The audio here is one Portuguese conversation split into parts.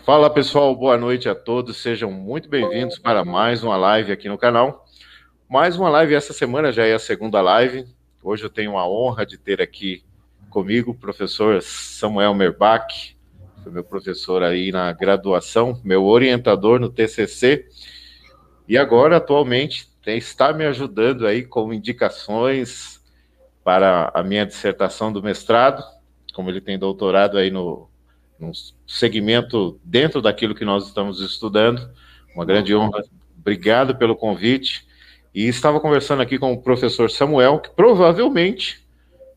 Fala pessoal, boa noite a todos, sejam muito bem-vindos para mais uma live aqui no canal. Mais uma live, essa semana já é a segunda live. Hoje eu tenho a honra de ter aqui comigo o professor Samuel Merbach, foi meu professor aí na graduação, meu orientador no TCC, e agora atualmente está me ajudando aí com indicações para a minha dissertação do mestrado, como ele tem doutorado aí no segmento dentro daquilo que nós estamos estudando. Uma grande honra. Obrigado pelo convite. E estava conversando aqui com o professor Samuel, que provavelmente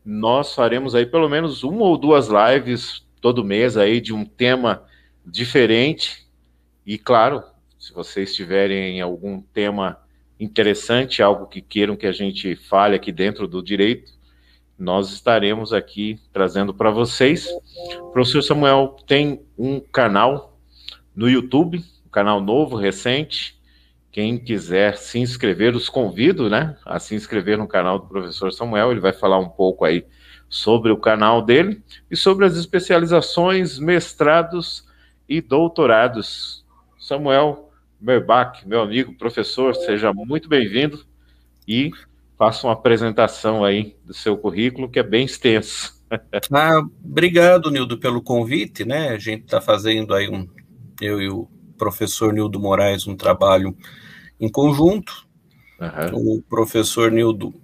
nós faremos aí pelo menos uma ou duas lives todo mês aí de um tema diferente. E claro, se vocês tiverem algum tema interessante, algo que queiram que a gente fale aqui dentro do direito, nós estaremos aqui trazendo para vocês. O professor Samuel tem um canal no YouTube, um canal novo, recente. Quem quiser se inscrever, os convido, né, a se inscrever no canal do professor Samuel. Ele vai falar um pouco aí sobre o canal dele e sobre as especializações, mestrados e doutorados. Samuel Merbach, meu amigo, professor, seja muito bem-vindo e faça uma apresentação aí do seu currículo, que é bem extenso. Obrigado, Nildo, pelo convite, né? A gente está fazendo aí eu e o professor Nildo Moraes, um trabalho em conjunto. O professor Nildo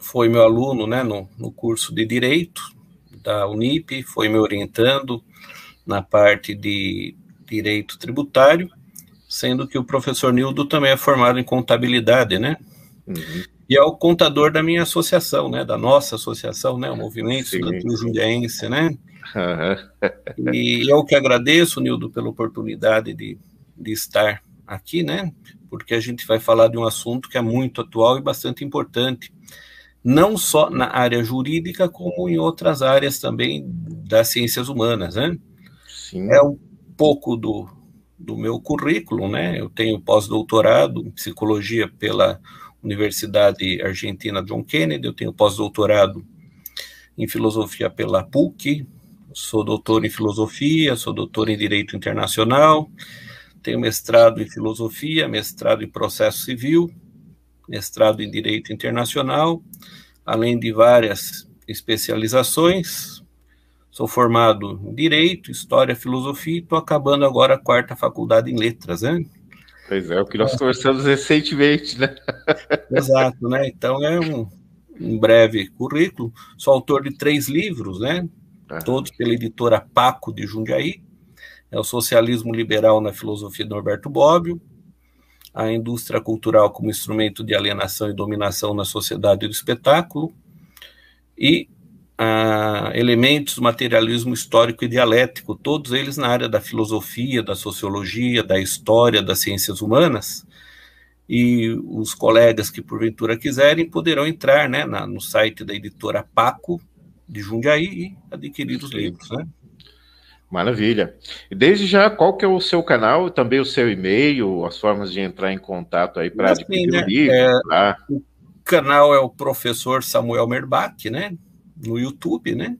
foi meu aluno, né, no curso de Direito da Unip, foi me orientando na parte de Direito Tributário, sendo que o professor Nildo também é formado em Contabilidade, né? E é o contador da minha associação, né, da nossa associação, né, o Movimento Estudantil Jundiaense, né? E eu que agradeço, Nildo, pela oportunidade de estar aqui, né, porque a gente vai falar de um assunto que é muito atual e bastante importante, não só na área jurídica, como em outras áreas também das ciências humanas, né? Sim. É um pouco do meu currículo, né? Eu tenho pós-doutorado em psicologia pela Universidade Argentina John Kennedy, eu tenho pós-doutorado em filosofia pela PUC, sou doutor em filosofia, sou doutor em direito internacional, tenho mestrado em filosofia, mestrado em processo civil, mestrado em direito internacional, além de várias especializações. Sou formado em direito, história, filosofia e estou acabando agora a quarta faculdade em letras, né? Pois é, o que nós conversamos recentemente, né? Exato, né? Então é um breve currículo. Sou autor de 3 livros, né? Todos pela editora Paco de Jundiaí. É o Socialismo Liberal na Filosofia de Norberto Bobbio, a Indústria Cultural como Instrumento de Alienação e Dominação na Sociedade do Espetáculo e Elementos do Materialismo Histórico e Dialético, todos eles na área da filosofia, da sociologia, da história, das ciências humanas. E os colegas que porventura quiserem poderão entrar, né, no site da editora Paco de Jundiaí e adquirir os livros, né? Maravilha. E desde já, qual que é o seu canal, também o seu e-mail, as formas de entrar em contato aí para adquirir o livro? O canal é o professor Samuel Merbach, né, no YouTube, né?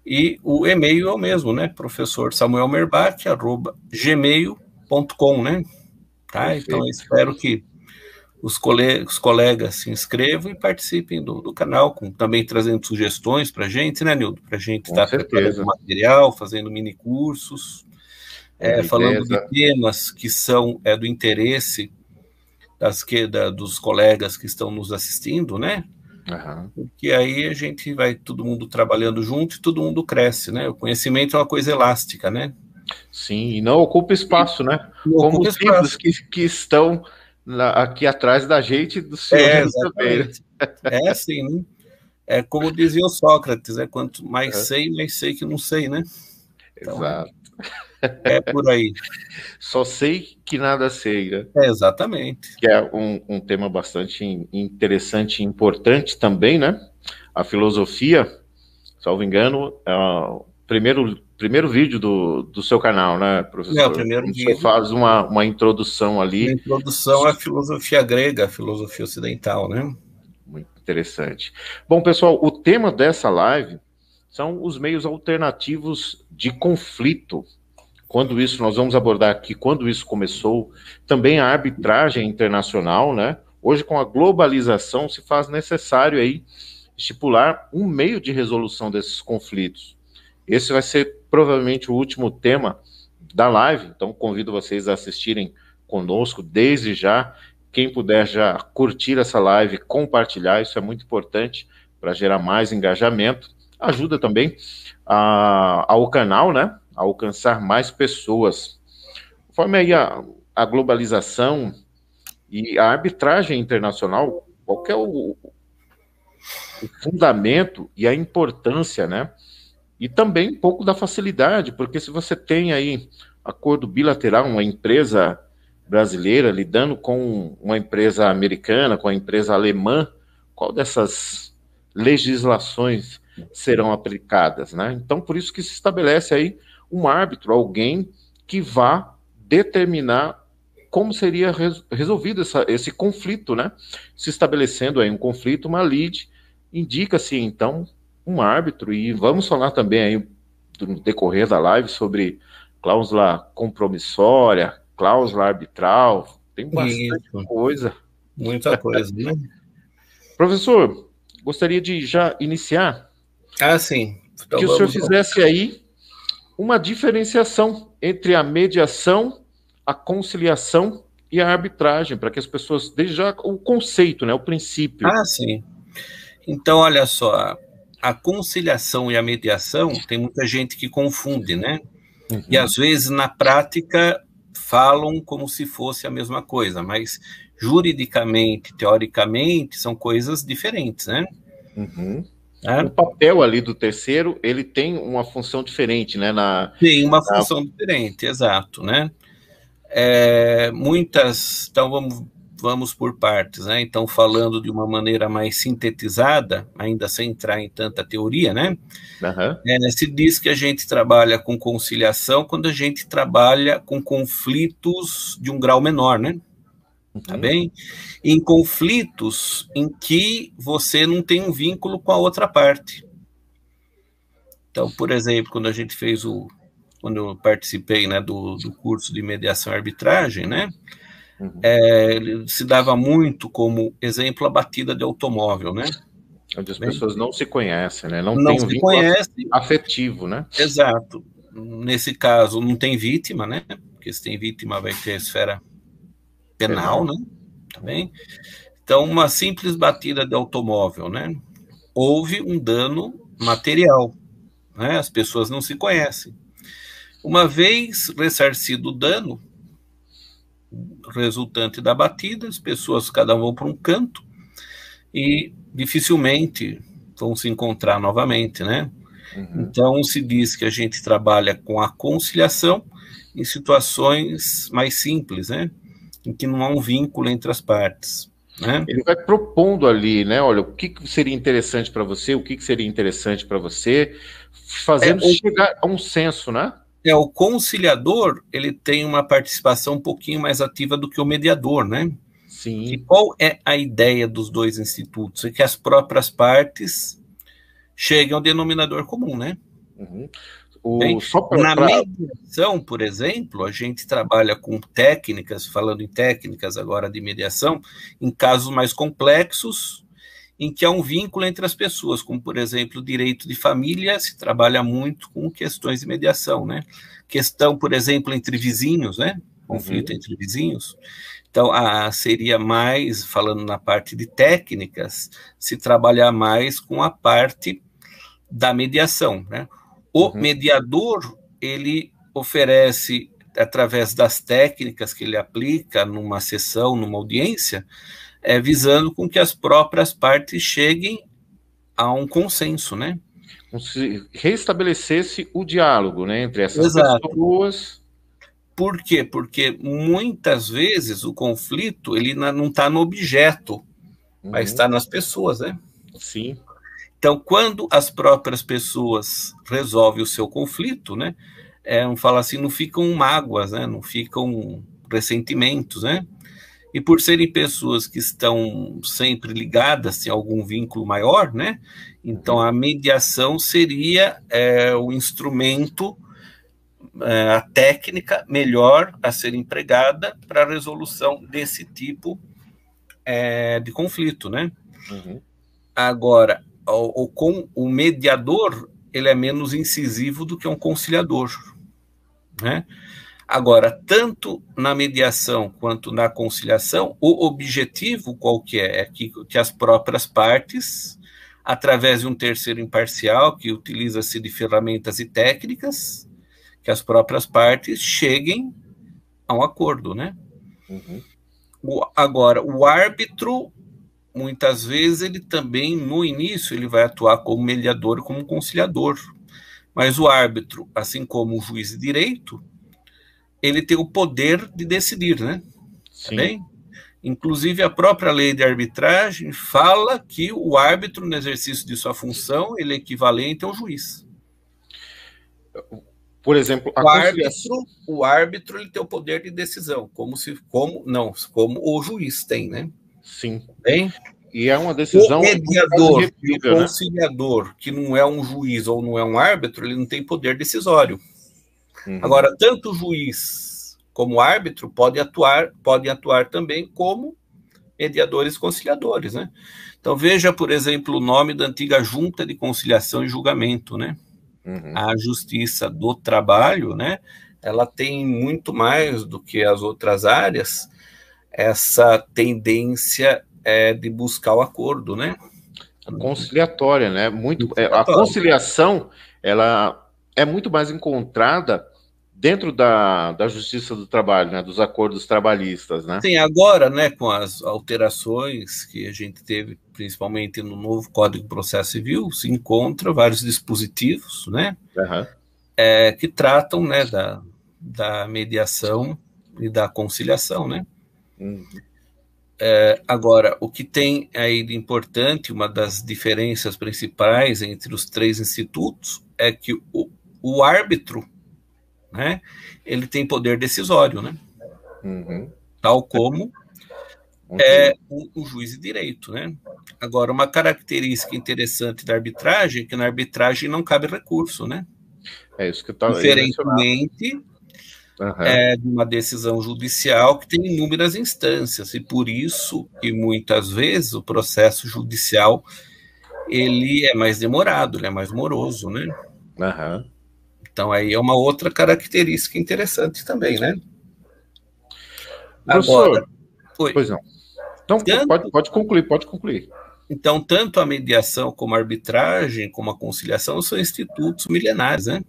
E o e-mail é o mesmo, né? Professor Samuel Merbach, @gmail.com, né? Tá? Perfeito. Então eu espero que os colegas se inscrevam e participem do canal, também trazendo sugestões para a gente, né, Nildo? Para a gente estar preparando material, fazendo mini cursos, falando de temas que são do interesse dos colegas que estão nos assistindo, né? Porque aí a gente vai todo mundo trabalhando junto e todo mundo cresce, né? O conhecimento é uma coisa elástica, né? Sim, e não ocupa espaço, né? Como os livros que estão aqui atrás da gente, do senhor também. É assim, né? É como dizia o Sócrates, quanto mais sei, mais sei que não sei, né? Então, exato. É por aí. Só sei que nada sei, né? Exatamente. Que é um tema bastante interessante e importante também, né? A filosofia, salvo engano, é o primeiro vídeo do seu canal, né, professor? É o primeiro vídeo. Você faz uma introdução ali. Uma introdução à filosofia grega, à filosofia ocidental, né? Muito interessante. Bom, pessoal, o tema dessa live são os meios alternativos de conflito quando isso, nós vamos abordar aqui, quando isso começou, também a arbitragem internacional, né? Hoje, com a globalização, se faz necessário aí estipular um meio de resolução desses conflitos. Esse vai ser provavelmente o último tema da live, então convido vocês a assistirem conosco desde já. Quem puder já curtir essa live, compartilhar, isso é muito importante para gerar mais engajamento. Ajuda também ao canal, né, a alcançar mais pessoas. Conforme aí a globalização e a arbitragem internacional, qual que é o fundamento e a importância, né? E também um pouco da facilidade, porque se você tem aí acordo bilateral, uma empresa brasileira lidando com uma empresa americana, com a empresa alemã, qual dessas legislações serão aplicadas, né? Então, por isso que se estabelece aí um árbitro, alguém que vá determinar como seria resolvido esse conflito, né? Se estabelecendo aí um conflito, uma lide, indica-se, então, um árbitro, e vamos falar também aí, no decorrer da live, sobre cláusula compromissória, cláusula arbitral, tem bastante coisa. Muita coisa, né? Professor, gostaria de já iniciar. Sim. Então, que o senhor fizesse aí uma diferenciação entre a mediação, a conciliação e a arbitragem, para que as pessoas, desde já, o conceito, né, o princípio. Sim. Então, olha só, a conciliação e a mediação, tem muita gente que confunde, né? Uhum. E às vezes, na prática, falam como se fosse a mesma coisa, mas juridicamente, teoricamente, são coisas diferentes, né? Uhum. O papel ali do terceiro, ele tem uma função diferente, né? Tem uma função diferente, exato, né? Então vamos por partes, né? Então, falando de uma maneira mais sintetizada, ainda sem entrar em tanta teoria, né? Uhum. Se diz que a gente trabalha com conciliação quando a gente trabalha com conflitos de um grau menor, né? Tá bem? Em conflitos em que você não tem um vínculo com a outra parte. Então, por exemplo, quando a gente fez quando eu participei, né, do curso de mediação e arbitragem, né? Se dava muito como exemplo a batida de automóvel, né? Onde as pessoas não se conhecem, né? Não tem um vínculo afetivo, né? Exato. Nesse caso, não tem vítima, né? Porque se tem vítima, vai ter a esfera penal, né? Tá bem? Então, uma simples batida de automóvel, né? Houve um dano material, né? As pessoas não se conhecem. Uma vez ressarcido o dano resultante da batida, as pessoas cada um vão para um canto e dificilmente vão se encontrar novamente, né? Uhum. Então, se diz que a gente trabalha com a conciliação em situações mais simples, né? Em que não há um vínculo entre as partes, né? Ele vai propondo ali, né? Olha, o que seria interessante para você, o que seria interessante para você, fazendo chegar a um senso, né? O conciliador, ele tem uma participação um pouquinho mais ativa do que o mediador, né? Sim. E qual é a ideia dos dois institutos? É que as próprias partes cheguem ao denominador comum, né? Uhum. Na mediação, por exemplo, a gente trabalha com técnicas, falando em técnicas agora de mediação, em casos mais complexos, em que há um vínculo entre as pessoas, como, por exemplo, o direito de família, se trabalha muito com questões de mediação, né? Questão, por exemplo, entre vizinhos, né? Conflito entre vizinhos. Então, seria mais, falando na parte de técnicas, se trabalhar mais com a parte da mediação, né? O mediador, ele oferece, através das técnicas que ele aplica numa sessão, numa audiência, visando com que as próprias partes cheguem a um consenso, né? Como se restabelecesse o diálogo, né, entre essas pessoas. Por quê? Porque muitas vezes o conflito, ele não está no objeto, mas está nas pessoas, né? Sim. Então, quando as próprias pessoas resolvem o seu conflito, né, vamos falar assim, não ficam mágoas, né, não ficam ressentimentos, né, e por serem pessoas que estão sempre ligadas em algum vínculo maior, né, então a mediação seria o instrumento a técnica melhor a ser empregada para a resolução desse tipo de conflito, né? Uhum. Agora, o mediador, ele é menos incisivo do que um conciliador, né? Agora, tanto na mediação quanto na conciliação, o objetivo qual que é? É que as próprias partes, através de um terceiro imparcial, que utiliza-se de ferramentas e técnicas, que as próprias partes cheguem a um acordo, né? Uhum. Agora, o árbitro, muitas vezes, ele também, no início, ele vai atuar como mediador, como conciliador. Mas o árbitro, assim como o juiz de direito, ele tem o poder de decidir, né? Sim. Tá bem? Inclusive, a própria lei de arbitragem fala que o árbitro, no exercício de sua função, ele é equivalente ao juiz. Por exemplo, o árbitro ele tem o poder de decisão, como o juiz tem, né? Sim. Bem? E é uma decisão. O mediador e o conciliador, né? Que não é um juiz ou não é um árbitro, ele não tem poder decisório. Uhum. Agora, tanto o juiz como o árbitro podem atuar também como mediadores conciliadores, né? Então, veja, por exemplo, o nome da antiga Junta de Conciliação e Julgamento, né? Uhum. A Justiça do Trabalho, né? Ela tem muito mais do que as outras áreas essa tendência de buscar o acordo, né? Conciliatória, né? A conciliação, ela é muito mais encontrada dentro da Justiça do Trabalho, né? Dos acordos trabalhistas, né? Sim, agora, né, com as alterações que a gente teve, principalmente no novo Código de Processo Civil, se encontra vários dispositivos, né? Uhum. Que tratam, né, da mediação e da conciliação, né? Uhum. Agora, o que tem aí de importante, uma das diferenças principais entre os três institutos, é que o árbitro, né, ele tem poder decisório, né? Uhum. Tal como o juiz de direito, né? Agora, uma característica interessante da arbitragem é que na arbitragem não cabe recurso, né? É isso que eu estava diferentemente de uma decisão judicial que tem inúmeras instâncias, e por isso que muitas vezes o processo judicial ele é mais demorado, ele é mais moroso, né? Uhum. Então aí é uma outra característica interessante também, né? Professor, agora, pois não. Então, pode concluir. Então, tanto a mediação como a arbitragem, como a conciliação, são institutos milenares, né?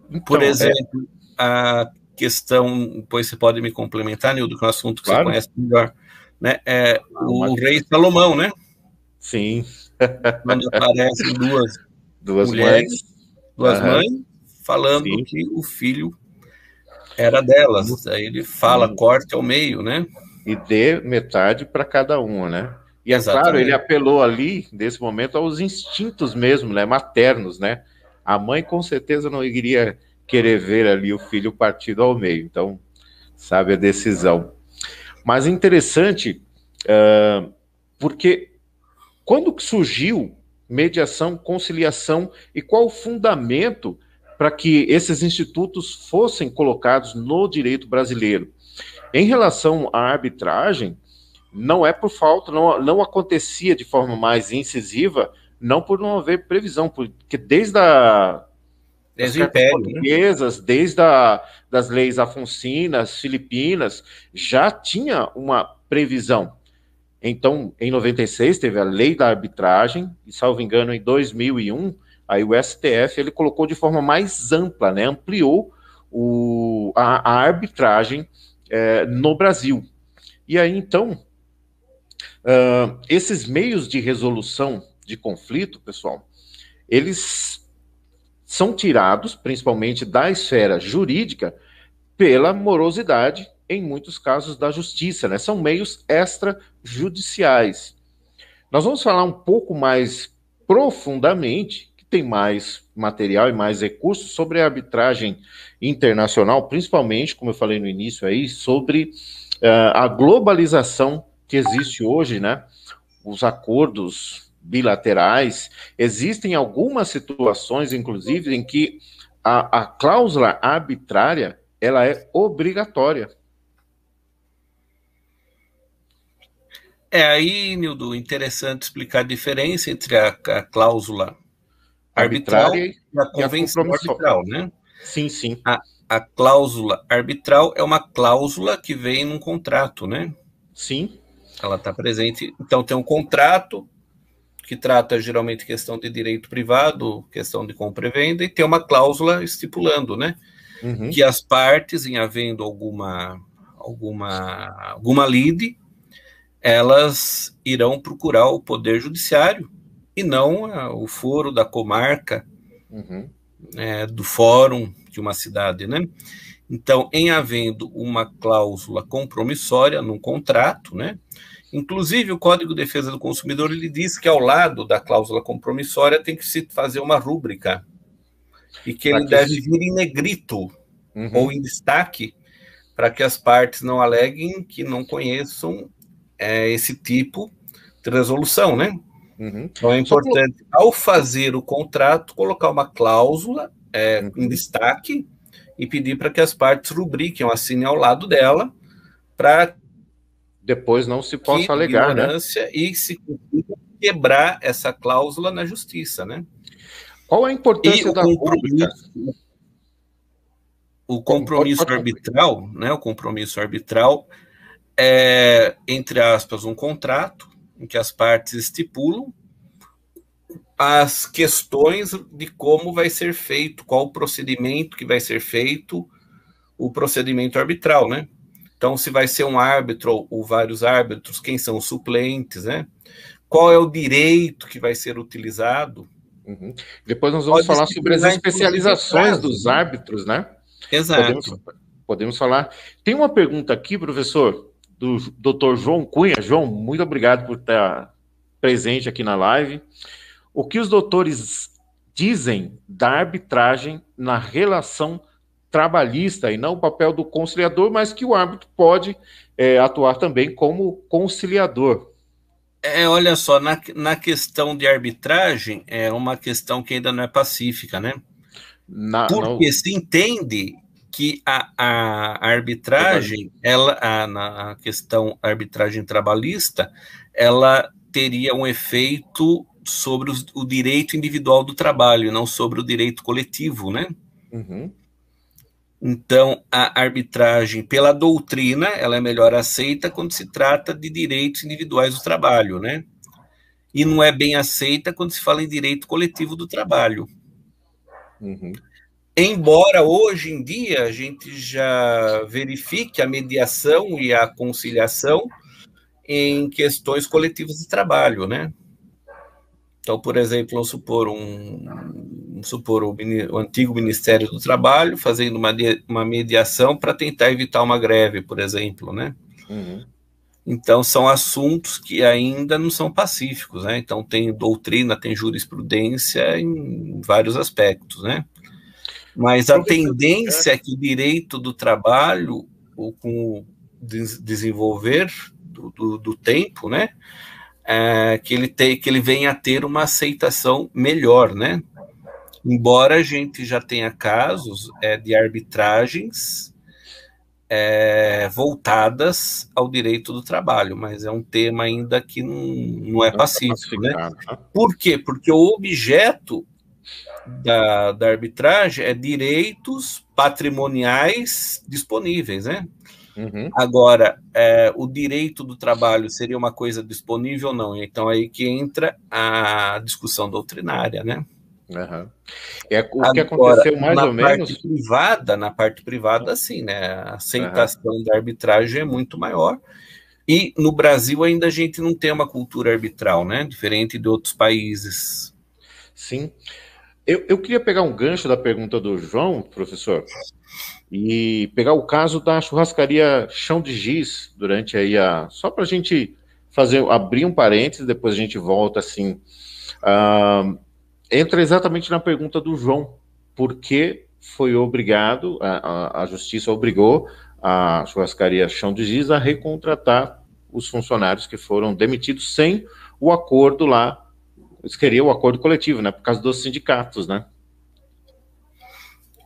Então, por exemplo, a questão, depois você pode me complementar, Nildo, que é um assunto que você conhece melhor, né? O rei Salomão, né? Sim. Quando aparecem duas mulheres, mães, falando que o filho era delas. Aí ele fala, corte ao meio, né? E dê metade para cada uma, né? E é claro, ele apelou ali, nesse momento, aos instintos mesmo, né? Maternos, né? A mãe com certeza não iria querer ver ali o filho partido ao meio. Então, sabe a decisão. Mas interessante, porque quando surgiu mediação, conciliação, e qual o fundamento para que esses institutos fossem colocados no direito brasileiro? Em relação à arbitragem, não é por falta, não acontecia de forma mais incisiva, não por não haver previsão, porque desde as cartas portuguesas, né? Desde das leis afonsinas, filipinas, já tinha uma previsão. Então, em 96, teve a lei da arbitragem, e, salvo engano, em 2001, aí o STF ele colocou de forma mais ampla, né? Ampliou a arbitragem no Brasil. E aí, então, esses meios de resolução de conflito, pessoal, eles são tirados, principalmente da esfera jurídica, pela morosidade, em muitos casos, da justiça, né? São meios extrajudiciais. Nós vamos falar um pouco mais profundamente, que tem mais material e mais recursos, sobre a arbitragem internacional, principalmente, como eu falei no início aí, sobre a globalização que existe hoje, né? Os acordos bilaterais. Existem algumas situações, inclusive, em que a cláusula arbitrária, ela é obrigatória. Aí, Nildo, interessante explicar a diferença entre a cláusula arbitral e a convenção arbitral, né? Sim, sim. A cláusula arbitral é uma cláusula que vem num contrato, né? Sim. Ela está presente. Então, tem um contrato que trata geralmente questão de direito privado, questão de compra e venda, e tem uma cláusula estipulando, né? Uhum. Que as partes, em havendo alguma lide, elas irão procurar o Poder Judiciário e não o foro da comarca, do fórum de uma cidade, né? Então, em havendo uma cláusula compromissória num contrato, né? Inclusive, o Código de Defesa do Consumidor, ele diz que ao lado da cláusula compromissória tem que se fazer uma rúbrica e que ele deve vir em negrito ou em destaque para que as partes não aleguem que não conheçam esse tipo de resolução, né? Então é importante, ao fazer o contrato, colocar uma cláusula em destaque e pedir para que as partes rubriquem ou assinem ao lado dela para depois não se possa alegar, né? E se consiga quebrar essa cláusula na justiça, né? Qual a importância da rúbrica? O compromisso arbitral, né? O compromisso arbitral é, entre aspas, um contrato em que as partes estipulam as questões de como vai ser feito, qual o procedimento que vai ser feito, o procedimento arbitral, né? Então, se vai ser um árbitro ou vários árbitros, quem são os suplentes, né? Qual é o direito que vai ser utilizado? Depois nós vamos falar sobre as especializações dos árbitros, né? Exato. Podemos falar. Tem uma pergunta aqui, professor, do Dr. João Cunha. João, muito obrigado por estar presente aqui na live. O que os doutores dizem da arbitragem na relação trabalhista e não o papel do conciliador, mas que o árbitro pode atuar também como conciliador? Olha só, na questão de arbitragem, é uma questão que ainda não é pacífica, né? Porque se entende que a arbitragem, na questão arbitragem trabalhista, ela teria um efeito sobre o direito individual do trabalho, não sobre o direito coletivo, né? Então, a arbitragem, pela doutrina, ela é melhor aceita quando se trata de direitos individuais do trabalho, né? E não é bem aceita quando se fala em direito coletivo do trabalho. Embora hoje em dia a gente já verifique a mediação e a conciliação em questões coletivas de trabalho, né? Então, por exemplo, vamos supor o antigo Ministério do Trabalho fazendo uma mediação para tentar evitar uma greve, por exemplo, né? Então, são assuntos que ainda não são pacíficos, né? Então, tem doutrina, tem jurisprudência em vários aspectos, né? Mas a tendência é que o direito do trabalho, com o desenvolver do tempo, né? Que ele venha a ter uma aceitação melhor, né? Embora a gente já tenha casos de arbitragens voltadas ao direito do trabalho, mas é um tema ainda que não é pacífico, né? Por quê? Porque o objeto da arbitragem é direitos patrimoniais disponíveis, né? Agora, o direito do trabalho seria uma coisa disponível ou não? Então, aí que entra a discussão doutrinária, né? O que aconteceu mais ou menos... Na parte privada, sim, né? A aceitação da arbitragem é muito maior. E no Brasil ainda a gente não tem uma cultura arbitral, né? Diferente de outros países. Sim. Eu queria pegar um gancho da pergunta do João, professor, e pegar o caso da churrascaria Chão de Giz, durante aí só para a gente abrir um parênteses, depois a gente volta assim. Entra exatamente na pergunta do João, por que foi obrigado, a justiça obrigou a churrascaria Chão de Giz a recontratar os funcionários que foram demitidos sem o acordo lá. Eles queriam o acordo coletivo, né? Por causa dos sindicatos, né?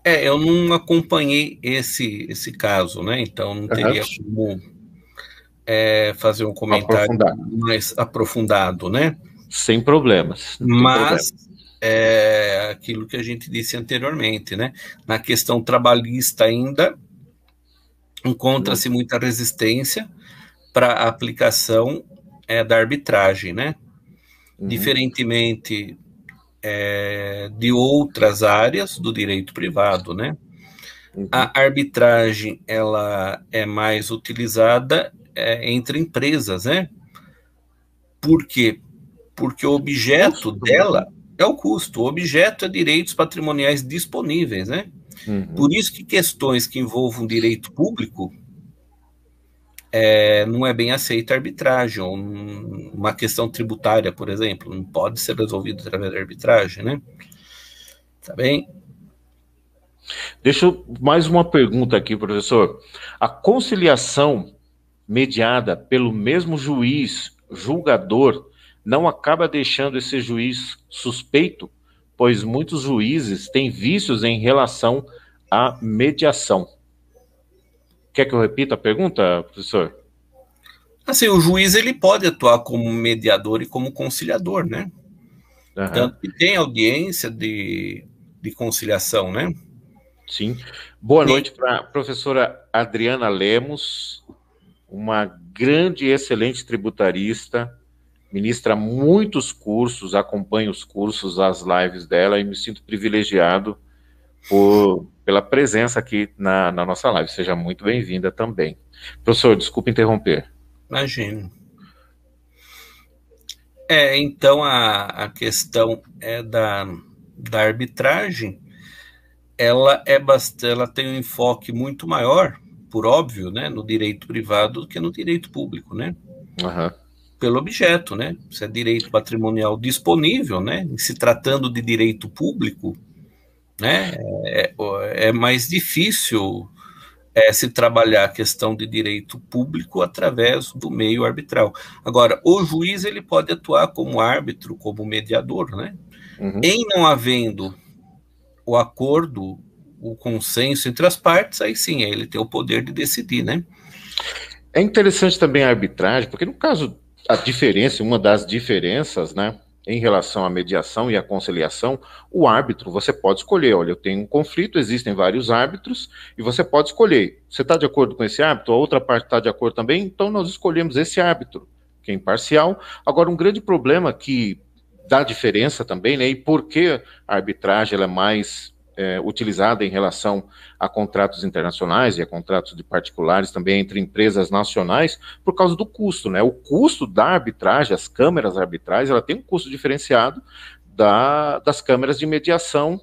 Eu não acompanhei esse caso, né? Então não teria como fazer um comentário mais aprofundado, né? Sem problemas. Mas aquilo que a gente disse anteriormente, né? Na questão trabalhista ainda encontra-se muita resistência para a aplicação da arbitragem, né? Diferentemente de outras áreas do direito privado, né? A arbitragem ela é mais utilizada entre empresas, né? Por quê? Porque o objeto dela é o custo. O objeto é direitos patrimoniais disponíveis, né? Por isso que questões que envolvam direito público não é bem aceita a arbitragem, ou uma questão tributária, por exemplo, não pode ser resolvida através da arbitragem, né? Tá bem? Deixa eu mais uma pergunta aqui, professor. A conciliação mediada pelo mesmo juiz julgador não acaba deixando esse juiz suspeito, pois muitos juízes têm vícios em relação à mediação. Quer que eu repita a pergunta, professor? Assim, o juiz ele pode atuar como mediador e como conciliador, né? Tanto que tem audiência de conciliação, né? Sim. Boa noite para a professora Adriana Lemos, uma grande e excelente tributarista, ministra muitos cursos, acompanho os cursos, as lives dela, e me sinto privilegiado pela presença aqui na nossa live. Seja muito bem-vinda também. Professor, desculpe interromper. Imagino. Então a questão da arbitragem, ela tem um enfoque muito maior, por óbvio, né, no direito privado do que no direito público, né? Pelo objeto, né? Se é direito patrimonial disponível, né? Em se tratando de direito público, né? É mais difícil se trabalhar a questão de direito público através do meio arbitral. Agora, o juiz ele pode atuar como árbitro, como mediador, né? Em não havendo o acordo, o consenso entre as partes, aí sim, ele tem o poder de decidir, né? É interessante também a arbitragem, porque no caso, a diferença, uma das diferenças, né, em relação à mediação e à conciliação, o árbitro, você pode escolher, olha, eu tenho um conflito, existem vários árbitros, e você pode escolher, você está de acordo com esse árbitro, a outra parte está de acordo também, então nós escolhemos esse árbitro, que é imparcial. Agora, um grande problema que dá diferença também, né, e por que a arbitragem ela é mais utilizada em relação a contratos internacionais e a contratos de particulares também entre empresas nacionais, por causa do custo, né? O custo da arbitragem, as câmeras arbitrais, ela tem um custo diferenciado das câmeras de mediação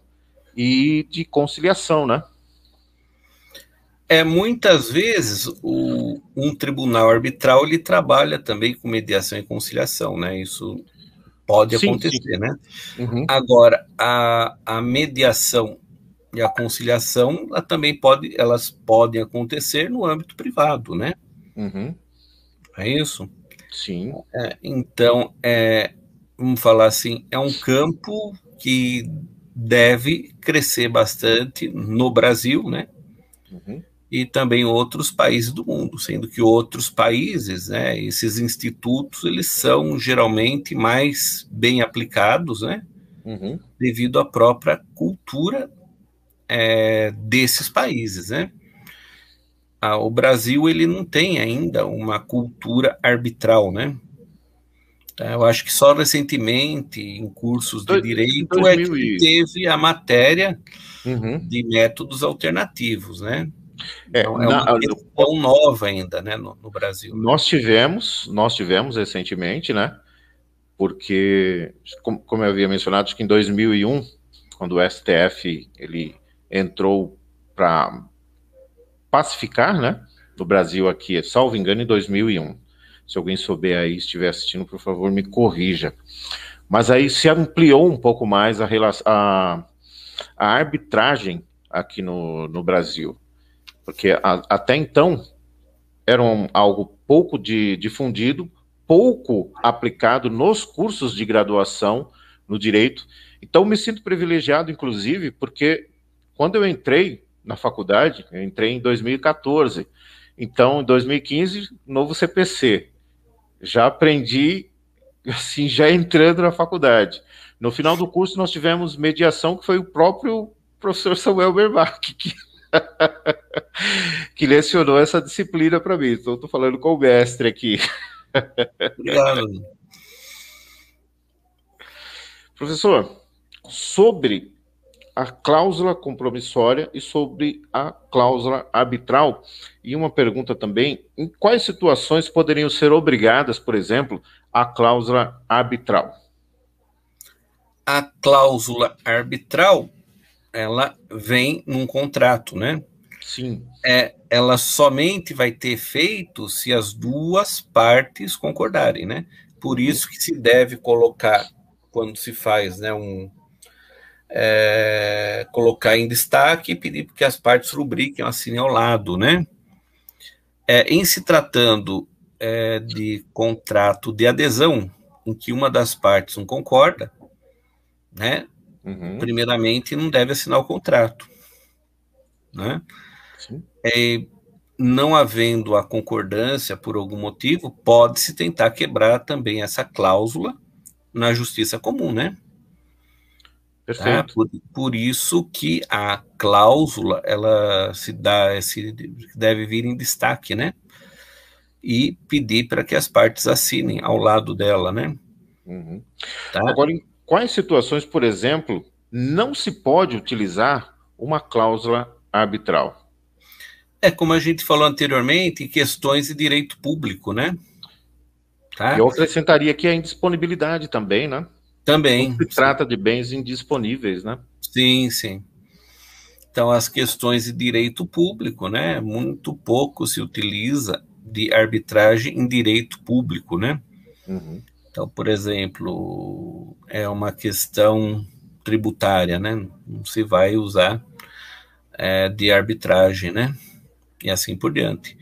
e de conciliação, né? Muitas vezes um tribunal arbitral ele trabalha também com mediação e conciliação, né? Isso pode acontecer, né? Agora, a mediação e a conciliação elas podem acontecer no âmbito privado, né? É isso? Sim. Então, vamos falar assim, é um campo que deve crescer bastante no Brasil, né? E também em outros países do mundo, sendo que outros países, né, esses institutos, eles são geralmente mais bem aplicados, né, devido à própria cultura desses países, né. O Brasil, ele não tem ainda uma cultura arbitral, né. Eu acho que só recentemente, em cursos de direito, que teve a matéria de métodos alternativos, né. É uma questão nova ainda, né, no Brasil. Nós tivemos recentemente, né, porque, como eu havia mencionado, acho que em 2001, quando o STF ele entrou para pacificar, né, no Brasil aqui, salvo engano, em 2001. Se alguém souber aí, estiver assistindo, por favor, me corrija. Mas aí se ampliou um pouco mais a arbitragem aqui no Brasil. Porque até então era algo pouco difundido, pouco aplicado nos cursos de graduação no direito. Então me sinto privilegiado, inclusive, porque quando eu entrei na faculdade, eu entrei em 2014. Então, em 2015, novo CPC. Já aprendi, assim, já entrando na faculdade. No final do curso, nós tivemos mediação, que foi o próprio professor Samuel Berbach que lecionou essa disciplina para mim. Então, estou falando com o mestre aqui. Obrigado. Professor, sobre a cláusula compromissória e sobre a cláusula arbitral, e uma pergunta também, em quais situações poderiam ser obrigadas, por exemplo, a cláusula arbitral? A cláusula arbitral, ela vem num contrato, né? Sim. Ela somente vai ter efeito se as duas partes concordarem, né? Por isso que se deve colocar, quando se faz, né, colocar em destaque e pedir que as partes rubriquem, assinem ao lado, né? Em se tratando de contrato de adesão, em que uma das partes não concorda, né? Primeiramente, não deve assinar o contrato, né? Sim. Não havendo a concordância por algum motivo, pode-se tentar quebrar também essa cláusula na justiça comum, né? Perfeito. Tá? Por isso que a cláusula, ela deve vir em destaque, né? E pedir para que as partes assinem ao lado dela, né? Tá? Agora, em quais situações, por exemplo, não se pode utilizar uma cláusula arbitral? Como a gente falou anteriormente, questões de direito público, né? Tá? Eu acrescentaria aqui a indisponibilidade também, né? Também. Se trata de bens indisponíveis, né? Sim, sim. Então, as questões de direito público, né? Muito pouco se utiliza de arbitragem em direito público, né? Então, por exemplo, é uma questão tributária, né? Não se vai usar de arbitragem, né? E assim por diante.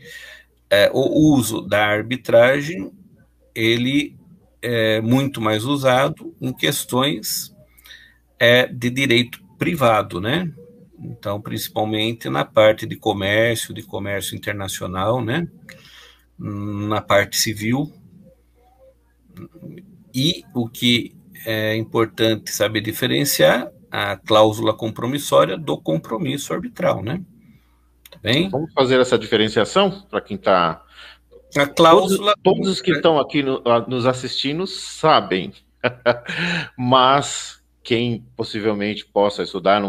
O uso da arbitragem, ele é muito mais usado em questões de direito privado, né? Então, principalmente na parte de comércio internacional, né? Na parte civil. E o que é importante saber diferenciar a cláusula compromissória do compromisso arbitral, né? Tá bem? Vamos fazer essa diferenciação para quem está... A cláusula... Todos os que estão aqui nos assistindo sabem, mas quem possivelmente possa estudar,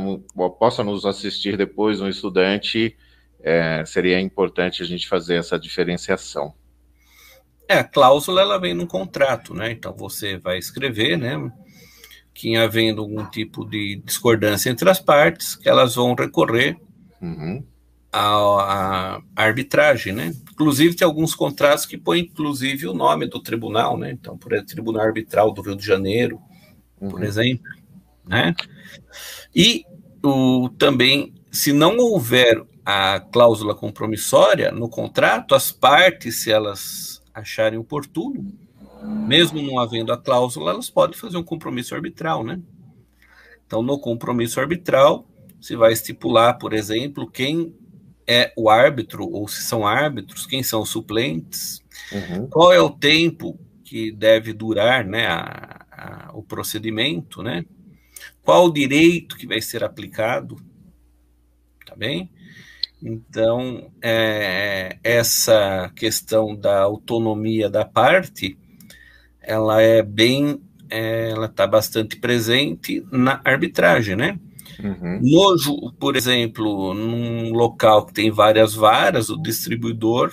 possa nos assistir depois, um estudante, seria importante a gente fazer essa diferenciação. A cláusula, ela vem num contrato, né? Então, você vai escrever, né? Que em havendo algum tipo de discordância entre as partes, que elas vão recorrer à arbitragem, né? Inclusive, tem alguns contratos que põem, inclusive, o nome do tribunal, né? Então, por exemplo, Tribunal Arbitral do Rio de Janeiro, por exemplo, né? E também, se não houver a cláusula compromissória no contrato, as partes, se elas acharem oportuno, mesmo não havendo a cláusula, elas podem fazer um compromisso arbitral, né? Então, no compromisso arbitral, se vai estipular, por exemplo, quem é o árbitro, ou se são árbitros, quem são os suplentes, qual é o tempo que deve durar, né, o procedimento, né? Qual o direito que vai ser aplicado, tá bem? Então, essa questão da autonomia da parte, ela ela está bastante presente na arbitragem, né? Por exemplo, num local que tem várias varas, o distribuidor,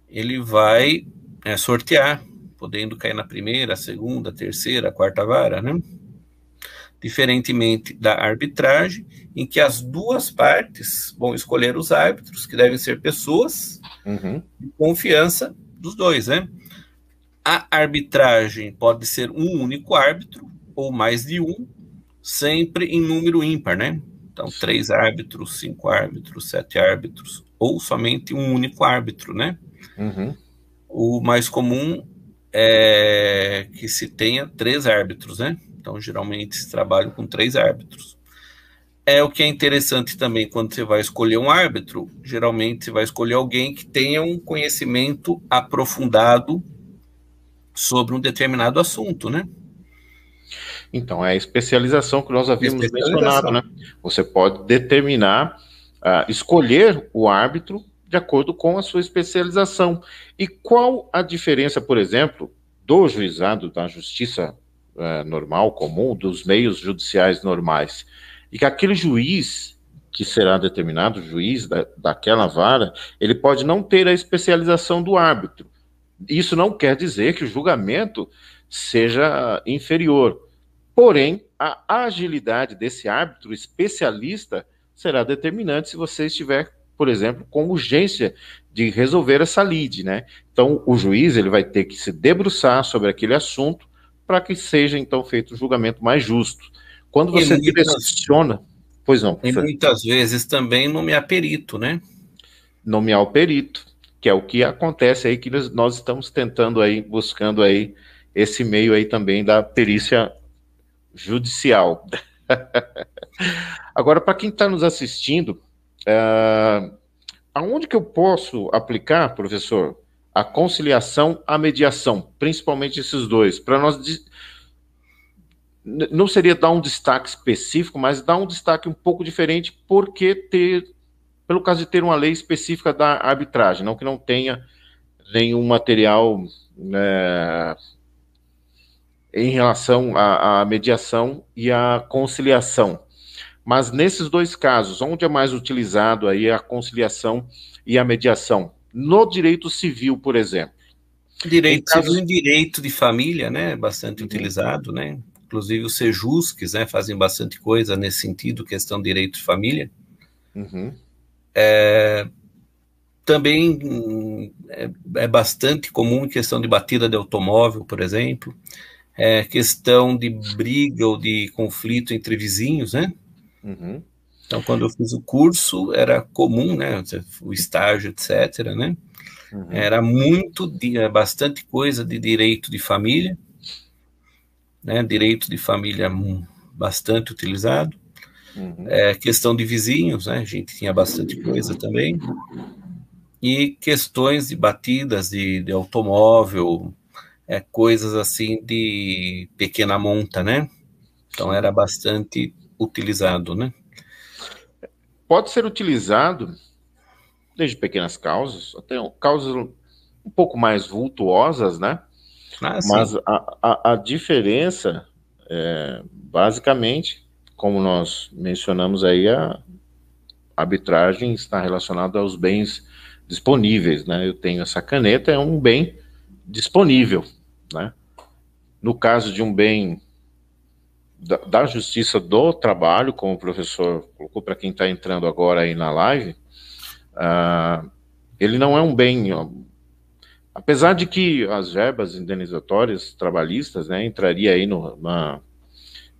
ele vai sortear, podendo cair na primeira, segunda, terceira, quarta vara, né? Diferentemente da arbitragem, em que as duas partes vão escolher os árbitros, que devem ser pessoas de confiança dos dois, né? A arbitragem pode ser um único árbitro, ou mais de um, sempre em número ímpar, né? Então, 3 árbitros, 5 árbitros, 7 árbitros, ou somente um único árbitro, né? O mais comum é que se tenha 3 árbitros, né? Então, geralmente, se trabalha com 3 árbitros. É o que é interessante também quando você vai escolher um árbitro, geralmente você vai escolher alguém que tenha um conhecimento aprofundado sobre um determinado assunto, né? Então, é a especialização que nós havíamos mencionado, Especialização. né? Você pode determinar, escolher o árbitro de acordo com a sua especialização. E qual a diferença, por exemplo, do juizado, da justiça normal, comum, dos meios judiciais normais? E que aquele juiz que será determinado, o juiz daquela vara, ele pode não ter a especialização do árbitro. Isso não quer dizer que o julgamento seja inferior. Porém, a agilidade desse árbitro especialista será determinante se você estiver, por exemplo, com urgência de resolver essa lide, né? Então, o juiz ele vai ter que se debruçar sobre aquele assunto para que seja então feito um julgamento mais justo. Quando E você muitas, direciona, pois não, e professor, muitas vezes também nomear perito, né? nomear o perito, que é o que acontece aí que nós estamos tentando aí, buscando aí esse meio aí também da perícia judicial. Agora, para quem está nos assistindo, aonde que eu posso aplicar, professor, a conciliação, a mediação, principalmente esses dois, para nós não seria dar um destaque específico, mas dar um destaque um pouco diferente, porque pelo caso de ter uma lei específica da arbitragem, não que não tenha nenhum material em relação à mediação e à conciliação. Mas nesses dois casos, onde é mais utilizado aí a conciliação e a mediação? No direito civil, por exemplo. Em Direito civil e casos... direito de família, né? Bastante utilizado, né? Inclusive os sejusques, né? Fazem bastante coisa nesse sentido, questão de direito de família. Uhum. Também é bastante comum em questão de batida de automóvel, por exemplo. Questão de briga ou de conflito entre vizinhos, né? Uhum. Então, quando eu fiz o curso, era comum, né? O estágio, etc., né? Uhum. Era bastante coisa de direito de família, né? Direito de família bastante utilizado. Uhum. Questão de vizinhos, né? A gente tinha bastante coisa também. E questões de batidas de automóvel, coisas assim de pequena monta, né? Então Sim. era bastante utilizado, né? Pode ser utilizado desde pequenas causas até causas um pouco mais vultuosas, né? Ah, sim. Mas a diferença, basicamente, como nós mencionamos aí, a arbitragem está relacionada aos bens disponíveis, né? Eu tenho essa caneta, é um bem disponível, né? No caso de um bem da justiça do trabalho, como o professor colocou para quem está entrando agora aí na live, ele não é um bem, apesar de que as verbas indenizatórias trabalhistas, né, entraria aí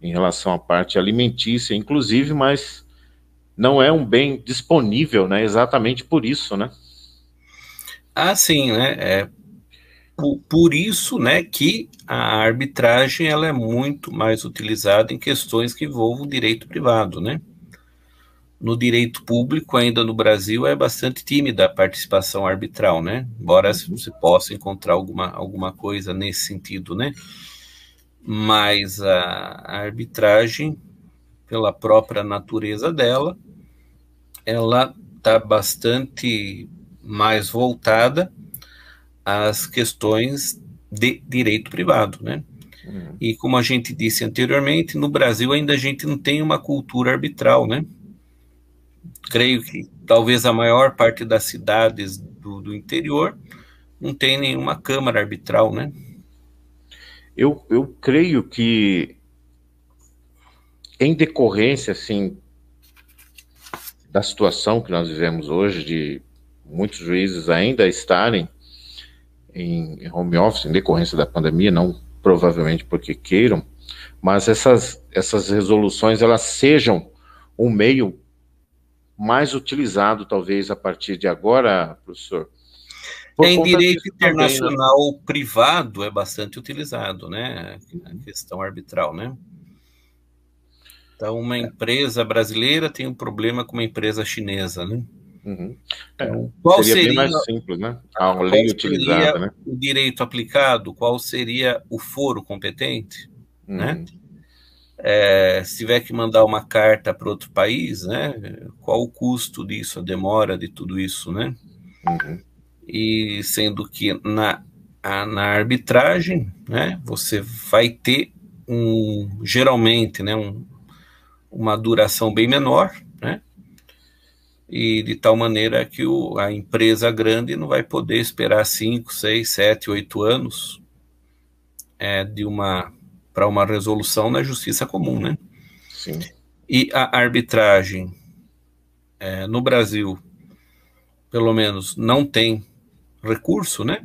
em relação à parte alimentícia, inclusive, mas não é um bem disponível, né, exatamente por isso, né? Ah, sim, né? Por isso, né, que a arbitragem ela é muito mais utilizada em questões que envolvam direito privado, né? No direito público, ainda no Brasil, é bastante tímida a participação arbitral, né? Embora se possa encontrar alguma coisa nesse sentido, né? Mas a arbitragem, pela própria natureza dela, ela está bastante mais voltada às questões de direito privado, né? E como a gente disse anteriormente, no Brasil ainda a gente não tem uma cultura arbitral, né? Creio que talvez a maior parte das cidades do interior não tem nenhuma câmara arbitral, né? Eu creio que, em decorrência, assim, da situação que nós vivemos hoje, de muitos juízes ainda estarem em home office, em decorrência da pandemia, não provavelmente porque queiram, mas essas resoluções, elas sejam um meio mais utilizado, talvez, a partir de agora, professor, por Em conta direito disso também, né? internacional privado é bastante utilizado, né? A questão arbitral, né? Então, uma empresa brasileira tem um problema com uma empresa chinesa, né? Uhum. Então, qual Seria bem seria, mais simples, né? A qual lei seria utilizada, né? o direito aplicado? Qual seria o foro competente, né? Uhum. Se tiver que mandar uma carta para outro país, né? Qual o custo disso, a demora de tudo isso, né? Uhum. E sendo que na arbitragem, né? Você vai ter geralmente, né? Uma duração bem menor, né? E de tal maneira que a empresa grande não vai poder esperar 5, 6, 7, 8 anos para uma resolução na justiça comum, né? Sim. E a arbitragem no Brasil, pelo menos, não tem recurso, né?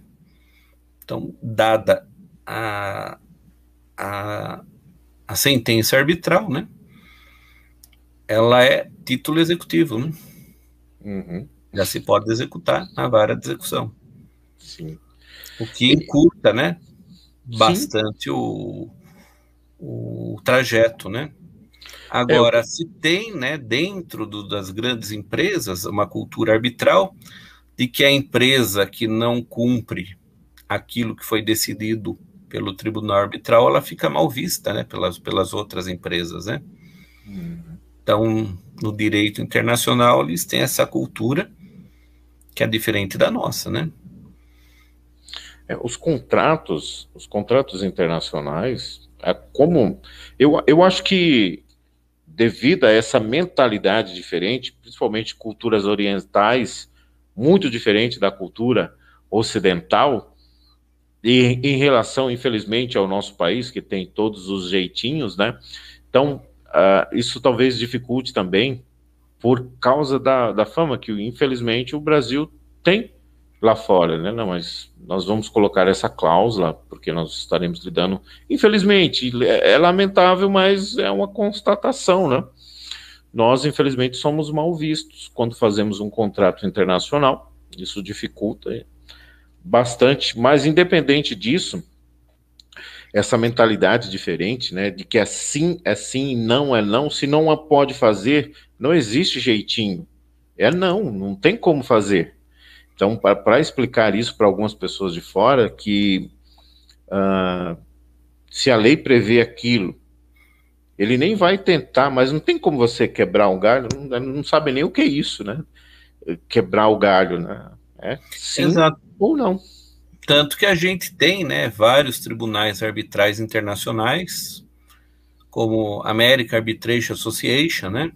Então, dada a sentença arbitral, né? Ela é título executivo, né? Uhum. Já se pode executar na vara de execução. Sim. O que encurta, né? Sim. Bastante o trajeto, né? Agora, se tem, né, dentro das grandes empresas, uma cultura arbitral de que a empresa que não cumpre aquilo que foi decidido pelo tribunal arbitral, ela fica mal vista, né, pelas outras empresas, né? Uhum. Então, no direito internacional, eles têm essa cultura que é diferente da nossa, né? Os contratos internacionais, como eu acho que devido a essa mentalidade diferente, principalmente culturas orientais, muito diferente da cultura ocidental, e em relação, infelizmente, ao nosso país, que tem todos os jeitinhos, né? Então, isso talvez dificulte também por causa da fama que, infelizmente, o Brasil tem lá fora, né? Não, mas nós vamos colocar essa cláusula, porque nós estaremos lidando. Infelizmente, é lamentável, mas é uma constatação, né? Nós, infelizmente, somos mal vistos quando fazemos um contrato internacional. Isso dificulta bastante, mas independente disso, essa mentalidade diferente, né, de que é sim, não é não, se não pode fazer, não existe jeitinho. É não, não tem como fazer. Então, para explicar isso para algumas pessoas de fora, que se a lei prevê aquilo, ele nem vai tentar, mas não tem como você quebrar um galho, não sabe nem o que é isso, né? Quebrar o galho, né? É sim Exato. ou não. Tanto que a gente tem, né, vários tribunais arbitrais internacionais, como American Arbitration Association, né?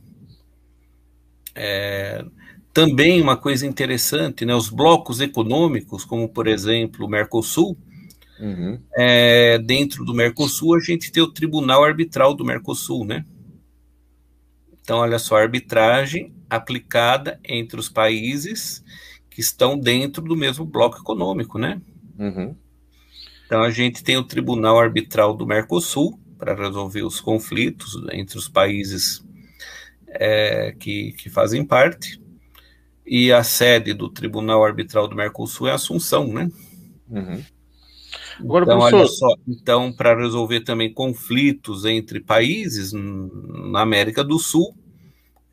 Também uma coisa interessante, né, os blocos econômicos, como por exemplo o Mercosul, Uhum. dentro do Mercosul a gente tem o Tribunal Arbitral do Mercosul, né? Então, olha só, a arbitragem aplicada entre os países que estão dentro do mesmo bloco econômico, né? Uhum. Então, a gente tem o Tribunal Arbitral do Mercosul para resolver os conflitos entre os países que fazem parte, e a sede do Tribunal Arbitral do Mercosul é Assunção, né? Uhum. Agora, Então, olha professor, só, então, para resolver também conflitos entre países na América do Sul,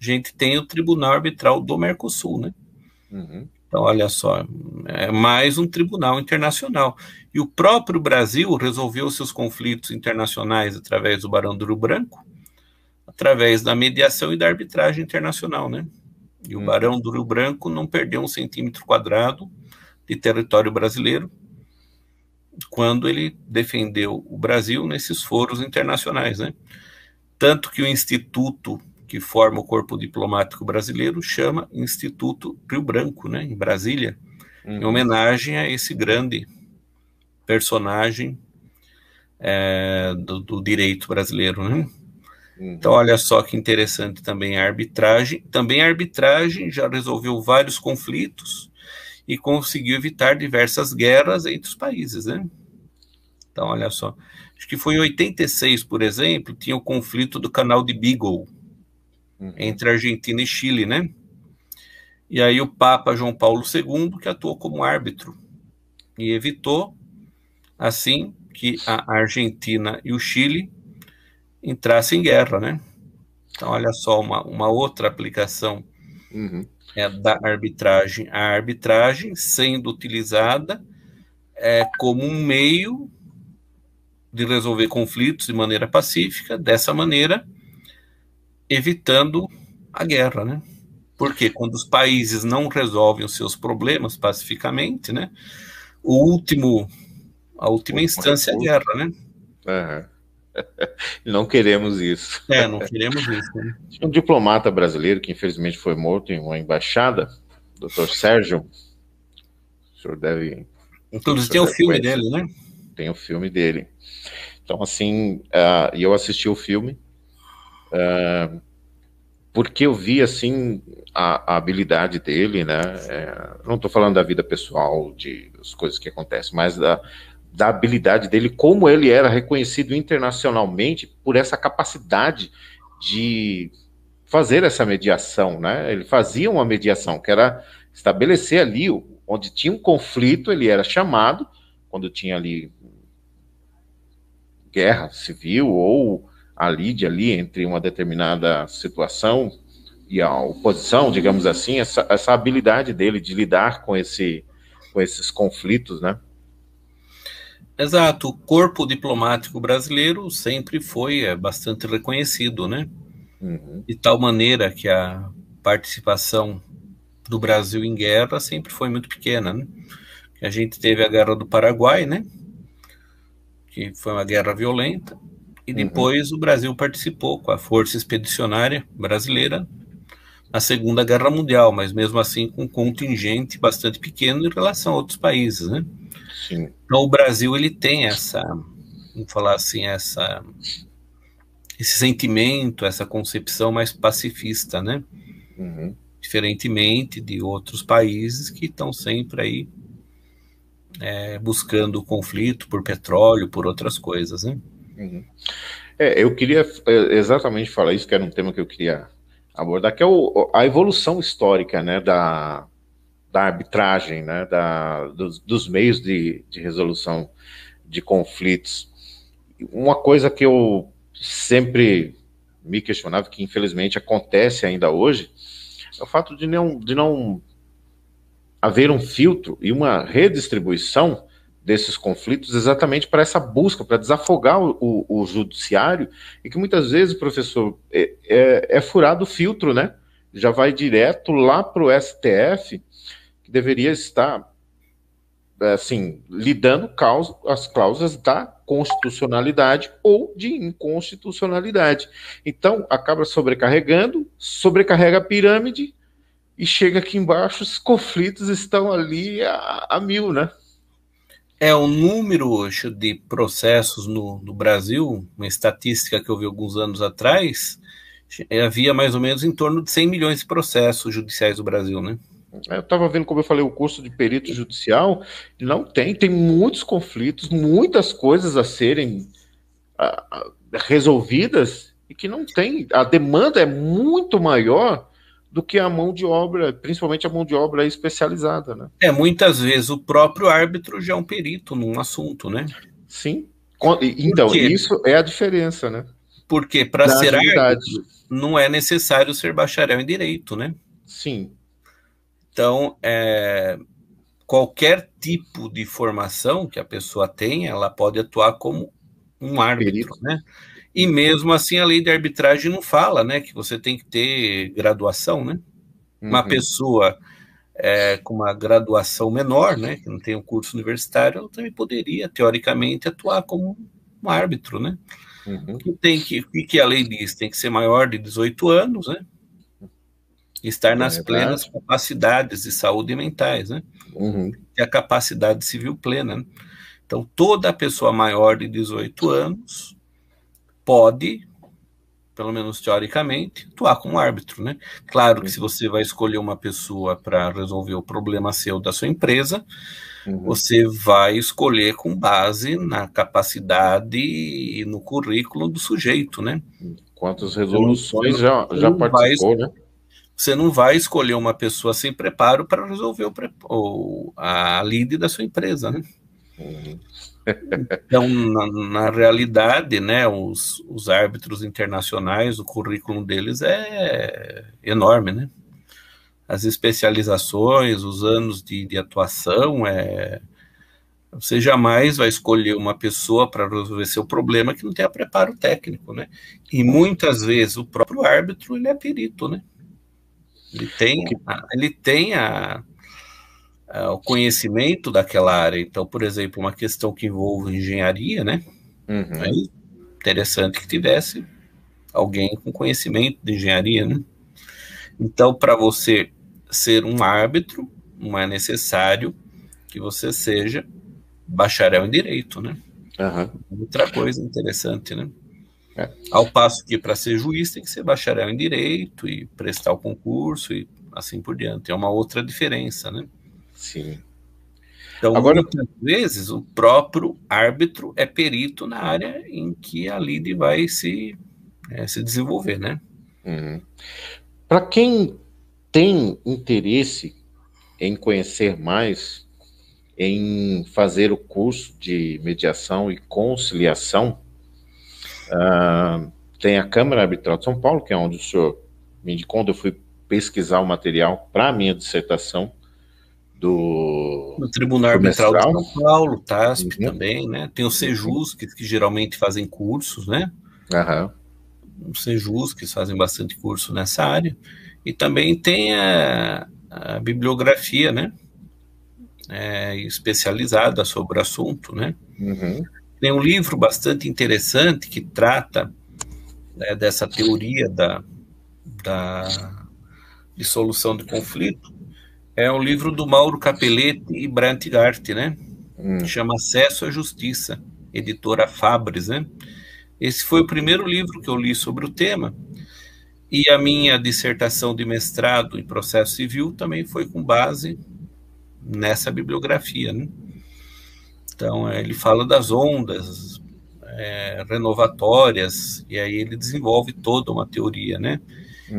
a gente tem o Tribunal Arbitral do Mercosul, né? uhum. Então, olha só, é mais um tribunal internacional. E o próprio Brasil resolveu seus conflitos internacionais através do Barão do Rio Branco, através da mediação e da arbitragem internacional, né? E o Barão do Rio Branco não perdeu 1 centímetro quadrado de território brasileiro quando ele defendeu o Brasil nesses foros internacionais, né? Tanto que o instituto que forma o corpo diplomático brasileiro chama Instituto Rio Branco, né, em Brasília, em homenagem a esse grande personagem do direito brasileiro, né? Então, olha só que interessante também a arbitragem. Também a arbitragem já resolveu vários conflitos e conseguiu evitar diversas guerras entre os países, né? Então, olha só. Acho que foi em 86, por exemplo, tinha o conflito do canal de Beagle entre Argentina e Chile, né? E aí o Papa João Paulo II que atuou como árbitro e evitou, assim, que a Argentina e o Chile entrassem em guerra, né? Então, olha só, uma outra aplicação é da arbitragem. A arbitragem sendo utilizada como um meio de resolver conflitos de maneira pacífica, dessa maneira, evitando a guerra, né? Porque quando os países não resolvem os seus problemas pacificamente, né, a última instância é a guerra, né? Não queremos isso. Não queremos isso. Né? Tinha um diplomata brasileiro que infelizmente foi morto em uma embaixada, Dr. Sérgio. O senhor deve... Inclusive tem o filme dele, né? Tem o filme dele. Então, assim, e eu assisti o filme porque eu vi, assim, a habilidade dele, né? Não estou falando da vida pessoal, das coisas que acontecem, mas da habilidade dele, como ele era reconhecido internacionalmente por essa capacidade de fazer essa mediação, né? Ele fazia uma mediação, que era estabelecer ali, onde tinha um conflito, ele era chamado, quando tinha ali guerra civil ou a lide ali entre uma determinada situação e a oposição, digamos assim, essa habilidade dele de lidar com esses conflitos, né? Exato, o corpo diplomático brasileiro sempre foi bastante reconhecido, né? De tal maneira que a participação do Brasil em guerra sempre foi muito pequena, né? A gente teve a Guerra do Paraguai, né? Que foi uma guerra violenta, e depois o Brasil participou com a Força Expedicionária Brasileira na Segunda Guerra Mundial, mas mesmo assim com um contingente bastante pequeno em relação a outros países, né? Sim. Então o Brasil, ele tem vamos falar assim, esse sentimento, essa concepção mais pacifista, né? Diferentemente de outros países que estão sempre aí buscando conflito por petróleo, por outras coisas, né? Eu queria exatamente falar isso, que era um tema que eu queria abordar, que é a evolução histórica, né, da arbitragem, né, dos meios de resolução de conflitos. Uma coisa que eu sempre me questionava, que infelizmente acontece ainda hoje, é o fato de não haver um filtro e uma redistribuição desses conflitos exatamente para essa busca, para desafogar o judiciário, e que muitas vezes, professor, é furado o filtro, né? Já vai direto lá para o STF, que deveria estar, assim, lidando as cláusulas da constitucionalidade ou de inconstitucionalidade. Então, acaba sobrecarrega a pirâmide, e chega aqui embaixo, os conflitos estão ali a mil, né? O número hoje de processos no Brasil, uma estatística que eu vi alguns anos atrás, havia mais ou menos em torno de 100 milhões de processos judiciais no Brasil, né? Eu estava vendo, como eu falei, o curso de perito judicial, não tem muitos conflitos, muitas coisas a serem resolvidas, e que não tem, a demanda é muito maior do que a mão de obra, principalmente a mão de obra especializada, né? Muitas vezes o próprio árbitro já é um perito num assunto, né? Sim. Então, isso é a diferença, né? Porque para ser árbitro não é necessário ser bacharel em direito, né? Sim. Então, qualquer tipo de formação que a pessoa tenha, ela pode atuar como um árbitro, né? E mesmo assim a lei de arbitragem não fala, né, que você tem que ter graduação, né? Uma pessoa com uma graduação menor, né, que não tem um curso universitário, ela também poderia, teoricamente, atuar como um árbitro, né? O que a lei diz? Tem que ser maior de 18 anos, né? E estar nas plenas capacidades de saúde mentais, né? E a capacidade civil plena, né? Então, toda pessoa maior de 18 anos pode, pelo menos teoricamente, atuar como árbitro, né? Claro que se você vai escolher uma pessoa para resolver o problema seu da sua empresa, você vai escolher com base na capacidade e no currículo do sujeito, né? Quantas resoluções já participou, né? Você não vai escolher uma pessoa sem preparo para resolver a lide da sua empresa, né? Então, na realidade, né, os árbitros internacionais, o currículo deles é enorme, né? As especializações, os anos de atuação, você jamais vai escolher uma pessoa para resolver seu problema que não tenha preparo técnico, né? E muitas vezes o próprio árbitro, ele é perito, né? Ele tem o conhecimento daquela área. Então, por exemplo, uma questão que envolve engenharia, né? É interessante que tivesse alguém com conhecimento de engenharia, né? Então, para você ser um árbitro, não é necessário que você seja bacharel em direito, né? Outra coisa interessante, né? Ao passo que para ser juiz tem que ser bacharel em direito e prestar o concurso e assim por diante. É uma outra diferença, né? Sim. Então, muitas vezes, o próprio árbitro é perito na área em que a lide vai se desenvolver, né? Para quem tem interesse em conhecer mais, em fazer o curso de mediação e conciliação, tem a Câmara Arbitral de São Paulo, que é onde o senhor me indicou, onde eu fui pesquisar o material para a minha dissertação no Tribunal Arbitral de São Paulo, TASP também, né? Tem os Sejus, que geralmente fazem cursos, né? Os Sejus, que fazem bastante curso nessa área. E também tem a bibliografia, né? Especializada sobre o assunto, né? Tem um livro bastante interessante que trata dessa teoria de solução de conflito. É um livro do Mauro Capelletti e Brantgart, né? Chama Acesso à Justiça, editora Fabris, né? Esse foi o primeiro livro que eu li sobre o tema, e a minha dissertação de mestrado em processo civil também foi com base nessa bibliografia, né? Então, ele fala das ondas renovatórias, e aí ele desenvolve toda uma teoria, né?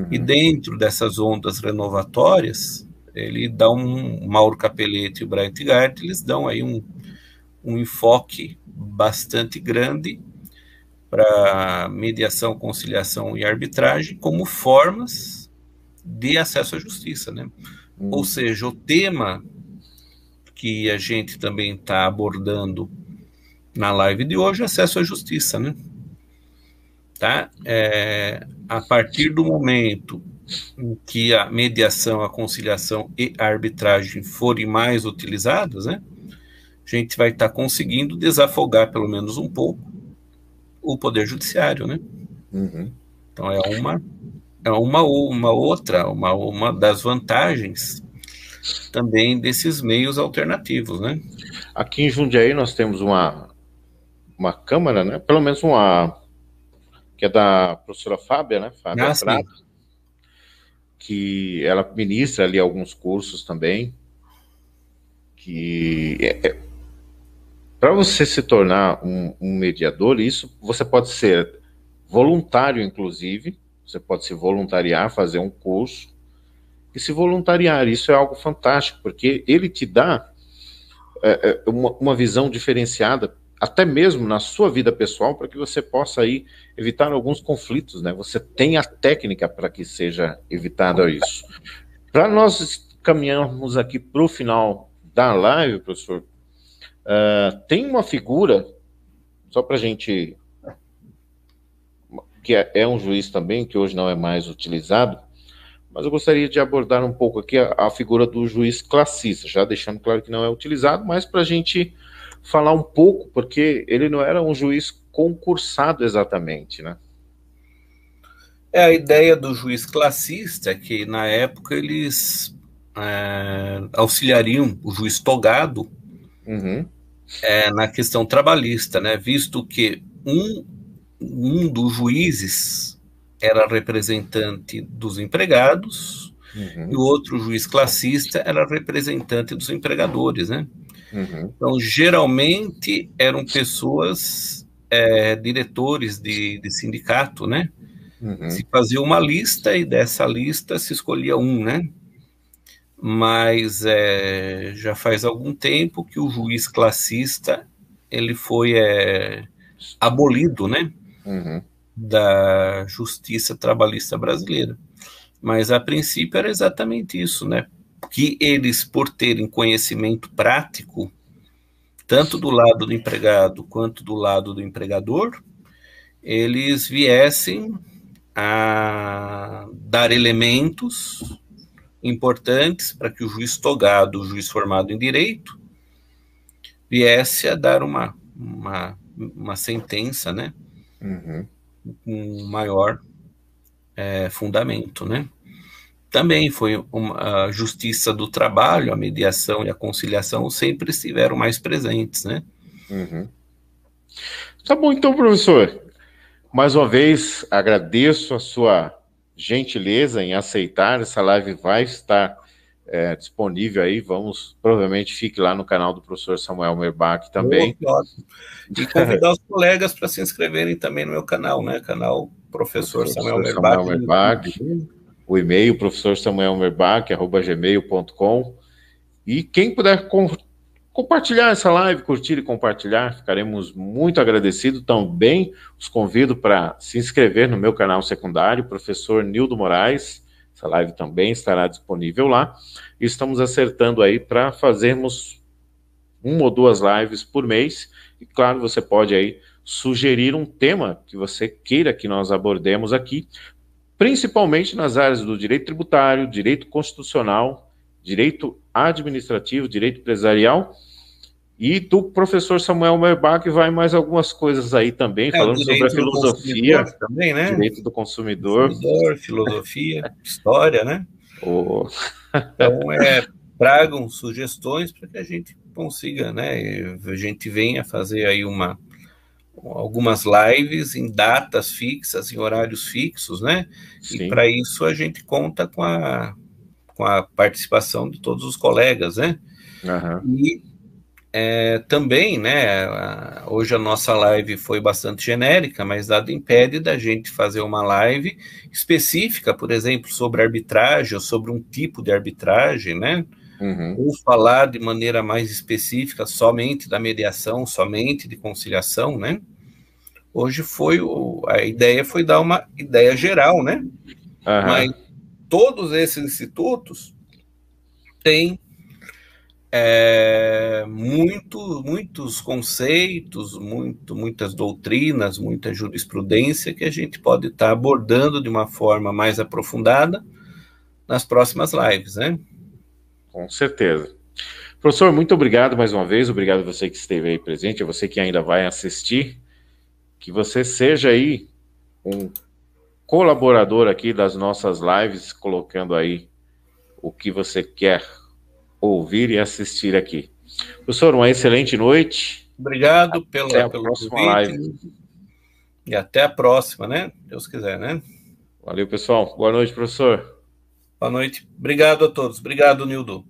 E dentro dessas ondas renovatórias, ele dá Mauro Capelletti e o Brantgart, eles dão aí um enfoque bastante grande para mediação, conciliação e arbitragem como formas de acesso à justiça, né? Ou seja, o tema que a gente também está abordando na live de hoje é acesso à justiça, né? Tá? A partir do momento em que a mediação, a conciliação e a arbitragem forem mais utilizadas, né, a gente vai estar conseguindo desafogar pelo menos um pouco o poder judiciário, né? Então uma das vantagens também desses meios alternativos, né? Aqui em Jundiaí nós temos uma câmara, né? Pelo menos que é da professora Fábia, né? Fábia Prato, que ela ministra ali alguns cursos também, que para você se tornar um mediador, isso você pode ser voluntário, inclusive, você pode se voluntariar, fazer um curso e se voluntariar. Isso é algo fantástico, porque ele te dá uma visão diferenciada, até mesmo na sua vida pessoal, para que você possa aí evitar alguns conflitos, né? Você tem a técnica para que seja evitado isso. Para nós caminharmos aqui para o final da live, professor, tem uma figura, só para a gente, que é um juiz também, que hoje não é mais utilizado, mas eu gostaria de abordar um pouco aqui a figura do juiz classista, já deixando claro que não é utilizado, mas para a gente falar um pouco, porque ele não era um juiz concursado exatamente, né? A ideia do juiz classista é que, na época, eles auxiliariam o juiz togado na questão trabalhista, né? Visto que um dos juízes era representante dos empregados e o outro juiz classista era representante dos empregadores, né? Então, geralmente, eram pessoas, diretores de sindicato, né? Se fazia uma lista e dessa lista se escolhia um, né? mas já faz algum tempo que o juiz classista ele foi abolido, né, da justiça trabalhista brasileira. Mas a princípio era exatamente isso, né, que eles, por terem conhecimento prático, tanto do lado do empregado quanto do lado do empregador, eles viessem a dar elementos importantes para que o juiz togado, o juiz formado em direito, viesse a dar uma sentença, né, com maior fundamento, né. Também foi a justiça do trabalho, a mediação e a conciliação sempre estiveram mais presentes, né. Tá bom, então, professor. Mais uma vez, agradeço a sua gentileza em aceitar. Essa live vai estar disponível aí. Provavelmente fique lá no canal do professor Samuel Merbach também. E convidar os colegas para se inscreverem também no meu canal, né? Canal Professor Samuel Merbach. O e-mail, professorsamuelmerbach@gmail.com. E quem puder compartilhar essa live, curtir e compartilhar, ficaremos muito agradecidos. Também os convido para se inscrever no meu canal secundário, Professor Nildo Moraes. Essa live também estará disponível lá. E estamos acertando aí para fazermos 1 ou 2 lives por mês. E claro, você pode aí sugerir um tema que você queira que nós abordemos aqui, principalmente nas áreas do direito tributário, direito constitucional, direito administrativo, direito empresarial, e do professor Samuel Merbach vai mais algumas coisas aí também, falando sobre a filosofia, também, né? Direito do consumidor, filosofia, história, né? Então, tragam sugestões para que a gente consiga, né? A gente venha fazer aí algumas lives em datas fixas, em horários fixos, né? Sim. E para isso a gente conta com a participação de todos os colegas, né? E também, né, hoje a nossa live foi bastante genérica, mas nada impede da gente fazer uma live específica, por exemplo, sobre arbitragem, ou sobre um tipo de arbitragem, né? Ou falar de maneira mais específica somente da mediação, somente de conciliação, né? Hoje a ideia foi dar uma ideia geral, né? Mas todos esses institutos têm muitos conceitos, muitas doutrinas, muita jurisprudência que a gente pode estar abordando de uma forma mais aprofundada nas próximas lives, né? Com certeza. Professor, muito obrigado mais uma vez, obrigado a você que esteve aí presente, a você que ainda vai assistir, que você seja aí um colaborador aqui das nossas lives, colocando aí o que você quer ouvir e assistir aqui. Professor, uma excelente noite. Obrigado pelo próxima live. E até a próxima, né? Deus quiser, né? Valeu, pessoal. Boa noite, professor. Boa noite. Obrigado a todos. Obrigado, Nildo.